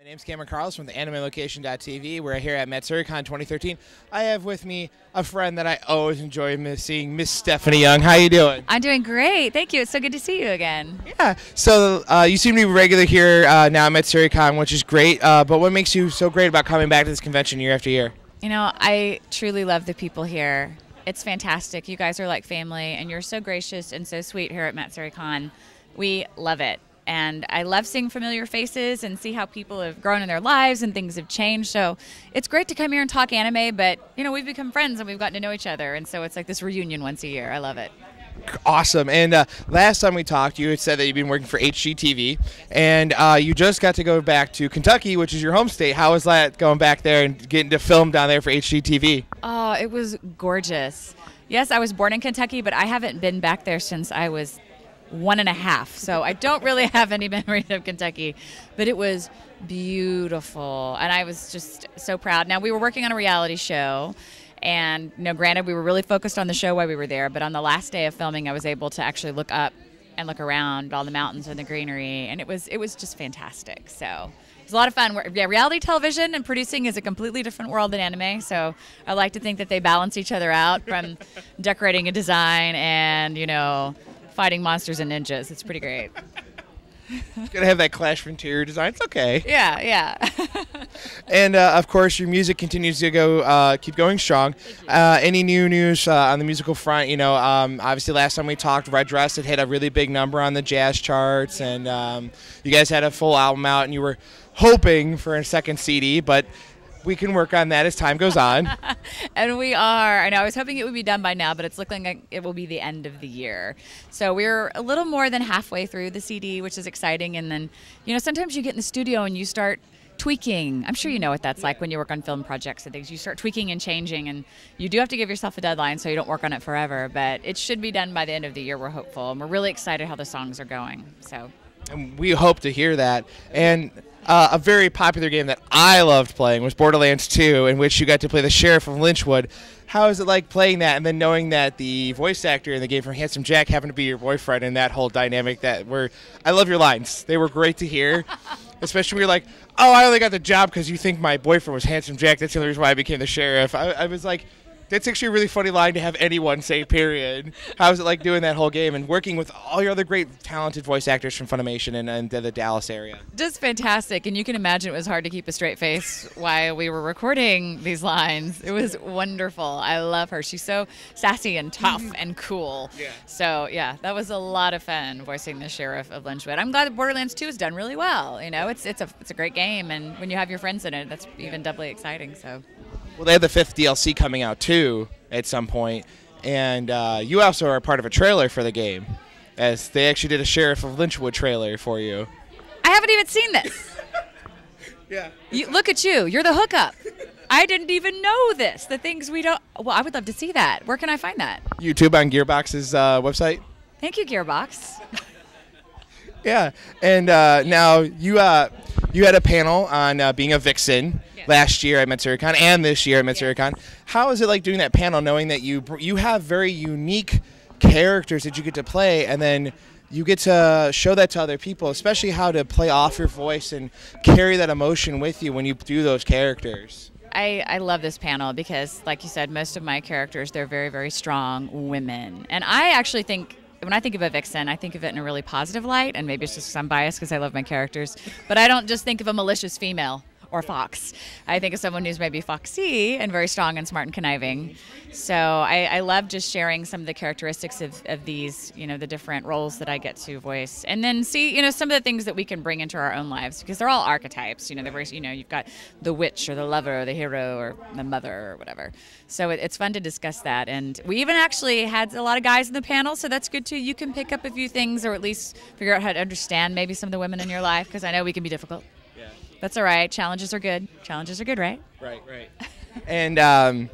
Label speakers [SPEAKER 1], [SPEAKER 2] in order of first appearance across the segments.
[SPEAKER 1] My name's Cameron Carlson from the AnimeLocation.tv. We're here at Matsuricon 2013. I have with me a friend that I always enjoy seeing, Miss Stephanie Young. How you doing?
[SPEAKER 2] I'm doing great. Thank you. It's so good to see you again.
[SPEAKER 1] Yeah. So you seem to be regular here now at Matsuricon, which is great. But what makes you so great about coming back to this convention year after year?
[SPEAKER 2] You know, I truly love the people here. It's fantastic. You guys are like family, and you're so gracious and so sweet here at Matsuricon. We love it. And I love seeing familiar faces and see how people have grown in their lives and things have changed. So it's great to come here and talk anime, but, you know, we've become friends and we've gotten to know each other. And so it's like this reunion once a year. I love it.
[SPEAKER 1] Awesome. And last time we talked, you had said that you've been working for HGTV, and you just got to go back to Kentucky, which is your home state. How was that going back there and getting to film down there for HGTV?
[SPEAKER 2] Oh, it was gorgeous. Yes, I was born in Kentucky, but I haven't been back there since I was 1.5, so I don't really have any memories of Kentucky, but it was beautiful, and I was just so proud. Now, we were working on a reality show, and you know, granted, we were really focused on the show while we were there, but on the last day of filming, I was able to actually look up and look around all the mountains and the greenery, and it was just fantastic. So it was a lot of fun. Yeah, reality television and producing is a completely different world than anime, so I like to think that they balance each other out from decorating a design and, you know, fighting monsters and ninjas. It's pretty great.
[SPEAKER 1] Gonna have that clash of interior design. It's okay.
[SPEAKER 2] Yeah, yeah.
[SPEAKER 1] And of course, your music continues to go, keep going strong. Any new news on the musical front? You know, obviously last time we talked, Red Dress had hit a really big number on the jazz charts, and you guys had a full album out, and you were hoping for a second CD, but we can work on that as time goes on.
[SPEAKER 2] And we are. I know I was hoping it would be done by now, but it's looking like it will be the end of the year. So we're a little more than halfway through the CD, which is exciting. And then, you know, sometimes you get in the studio and you start tweaking. I'm sure you know what that's like when you work on film projects and things. You start tweaking and changing, and you do have to give yourself a deadline so you don't work on it forever. But it should be done by the end of the year, we're hopeful. And we're really excited how the songs are going. So,
[SPEAKER 1] and we hope to hear that. And a very popular game that I loved playing was Borderlands 2, in which you got to play the sheriff of Lynchwood. How is it like playing that, and then knowing that the voice actor in the game from Handsome Jack happened to be your boyfriend, and that whole dynamic I love your lines. They were great to hear, especially when you're like, oh, I only got the job because you think my boyfriend was Handsome Jack. That's the only reason why I became the sheriff. I was like, that's actually a really funny line to have anyone say, period. How was it like doing that whole game and working with all your other great, talented voice actors from Funimation and the Dallas area?
[SPEAKER 2] Just fantastic. And you can imagine it was hard to keep a straight face while we were recording these lines. It was wonderful. I love her. She's so sassy and tough and cool. Yeah. So, yeah, that was a lot of fun voicing the sheriff of Lynchwood. I'm glad that Borderlands 2 has done really well. You know, it's a great game, and when you have your friends in it, that's even doubly exciting. So.
[SPEAKER 1] Well, they have the 5th DLC coming out, too, at some point. And you also are a part of a trailer for the game, as they actually did a Sheriff of Lynchwood trailer for you.
[SPEAKER 2] I haven't even seen this.
[SPEAKER 1] Yeah.
[SPEAKER 2] Look at you. You're the hookup. I didn't even know this. The things we don't... Well, I would love to see that. Where can I find that?
[SPEAKER 1] YouTube on Gearbox's website.
[SPEAKER 2] Thank you, Gearbox.
[SPEAKER 1] Yeah. And now you had a panel on being a vixen. Last year at Matsuricon and this year at Matsuricon. How is it like doing that panel, knowing that you have very unique characters that you get to play, and then you get to show that to other people, especially how to play off your voice and carry that emotion with you when you do those characters?
[SPEAKER 2] I love this panel because, like you said, most of my characters, they're very, very strong women. And I actually think, when I think of a vixen, I think of it in a really positive light, and maybe it's just because I'm biased because I love my characters, but I don't just think of a malicious female or fox. I think of someone who's maybe foxy and very strong and smart and conniving. So I love just sharing some of the characteristics of these, you know, the different roles that I get to voice. And then see, you know, some of the things that we can bring into our own lives, because they're all archetypes. You know, they're very, you know, you've got the witch or the lover or the hero or the mother or whatever. So it's fun to discuss that. And we even actually had a lot of guys in the panel, so that's good too. You can pick up a few things, or at least figure out how to understand maybe some of the women in your life, because I know we can be difficult. That's all right. Challenges are good. Challenges are good, right?
[SPEAKER 1] Right. And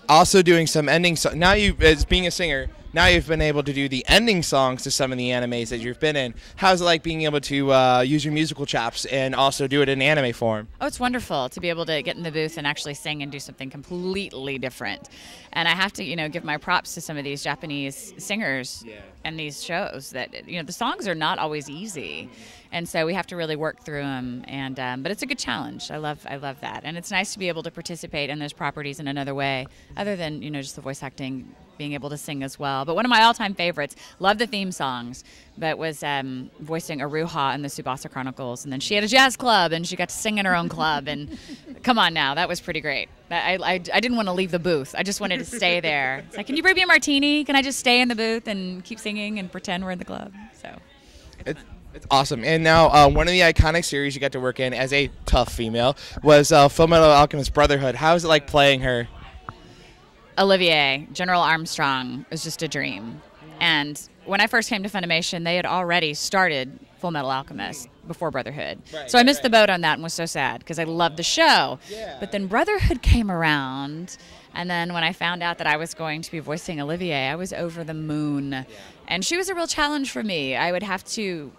[SPEAKER 1] also doing some ending songs. Now as being a singer, now you've been able to do the ending songs to some of the animes that you've been in. How's it like being able to use your musical chops and also do it in anime form?
[SPEAKER 2] Oh, it's wonderful to be able to get in the booth and actually sing and do something completely different. And I have to, you know, give my props to some of these Japanese singers and these shows that, you know, the songs are not always easy. and so we have to really work through them. And but it's a good challenge. I love that, and it's nice to be able to participate in those properties in another way, other than just the voice acting, being able to sing as well. But one of my all-time favorites, love the theme songs, but was voicing Aruha in the Tsubasa Chronicles, and then she had a jazz club, and she got to sing in her own club, and come on now, that was pretty great. I didn't want to leave the booth. I just wanted to stay there. It's like, can you bring me a martini? Can I just stay in the booth and keep singing and pretend we're in the club? So
[SPEAKER 1] it's awesome. And now one of the iconic series you got to work in as a tough female was Fullmetal Alchemist Brotherhood. How is it like playing her?
[SPEAKER 2] Olivier, General Armstrong, was just a dream. And when I first came to Funimation, they had already started Fullmetal Alchemist before Brotherhood. So I missed the boat on that and was so sad because I loved the show. Yeah. But then Brotherhood came around, and then when I found out that I was going to be voicing Olivier, I was over the moon. Yeah. And she was a real challenge for me. I would have to,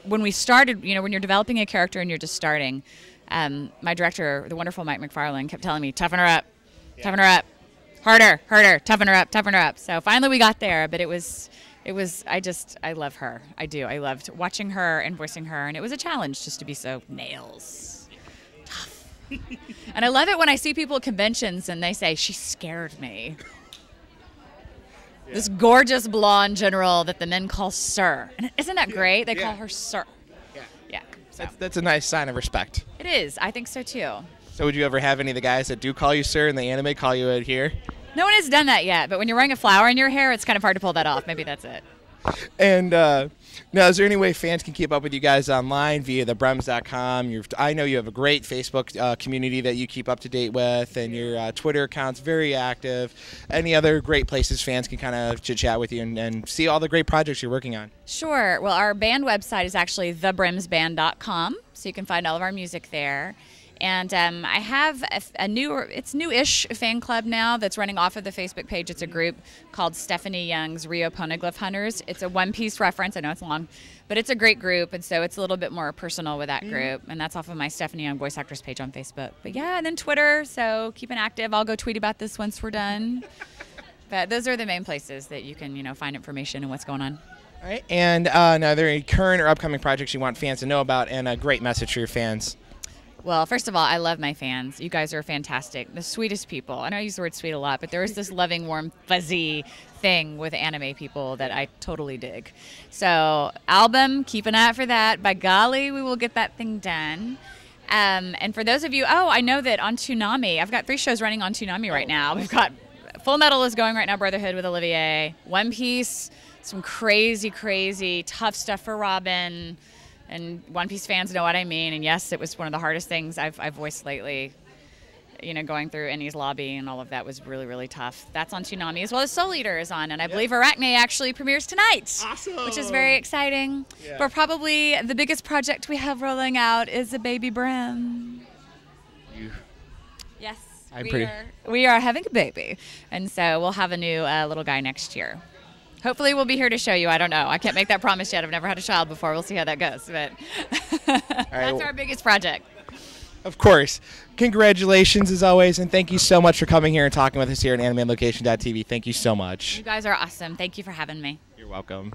[SPEAKER 2] when we started, when you're developing a character and you're just starting, my director, the wonderful Mike McFarlane, kept telling me, toughen her up, toughen her up. Harder, toughen her up, toughen her up. So finally we got there, but I love her. I do. I loved watching her and voicing her, and it was a challenge just to be so nails tough. And I love it when I see people at conventions and they say, she scared me. Yeah. This gorgeous blonde general that the men call Sir. And isn't that great? They call her Sir. Yeah. So.
[SPEAKER 1] That's a nice sign of respect.
[SPEAKER 2] It is. I think so, too.
[SPEAKER 1] So would you ever have any of the guys that do call you sir in the anime call you it here?
[SPEAKER 2] No one has done that yet, but when you're wearing a flower in your hair, it's kind of hard to pull that off. Maybe that's it.
[SPEAKER 1] And now, is there any way fans can keep up with you guys online via thebrems.com? I know you have a great Facebook community that you keep up to date with, and your Twitter account's very active. Any other great places fans can kind of chit-chat with you and see all the great projects you're working on?
[SPEAKER 2] Sure. Well, our band website is actually thebremsband.com, so you can find all of our music there. And I have it's new-ish fan club now that's running off of the Facebook page. It's a group called Stephanie Young's Rio Poneglyph Hunters. It's a One Piece reference. I know it's long, but it's a great group, and so it's a little bit more personal with that group. And that's off of my Stephanie Young Voice Actors page on Facebook. But yeah, and then Twitter, so keep it active. I'll go tweet about this once we're done. But those are the main places that you can, find information and what's going on.
[SPEAKER 1] All right. And now, are there any current or upcoming projects you want fans to know about, and a great message for your fans?
[SPEAKER 2] Well, first of all, I love my fans. You guys are fantastic. The sweetest people. I know I use the word sweet a lot, but there is this loving, warm, fuzzy thing with anime people that I totally dig. So, album, keep an eye out for that. By golly, we will get that thing done. And for those of you, I know that on Toonami, I've got 3 shows running on Toonami right now. We've got Full Metal is going right now, Brotherhood with Olivier. One Piece, some crazy, crazy, tough stuff for Robin. And One Piece fans know what I mean. And yes, it was one of the hardest things I've voiced lately. Going through Eni's lobby and all of that was really, really tough. That's on Toonami, as well as Soul Eater is on. And I believe Arachne actually premieres tonight. Awesome. Which is very exciting. Yeah. But probably the biggest project we have rolling out is a baby Brem. Yes. We are having a baby. And so we'll have a new little guy next year. Hopefully we'll be here to show you. I don't know. I can't make that promise yet. I've never had a child before. We'll see how that goes. But that's our biggest project.
[SPEAKER 1] Of course. Congratulations, as always, and thank you so much for coming here and talking with us here at AnimeOnLocation.tv. Thank you so much.
[SPEAKER 2] You guys are awesome. Thank you for having me.
[SPEAKER 1] You're welcome.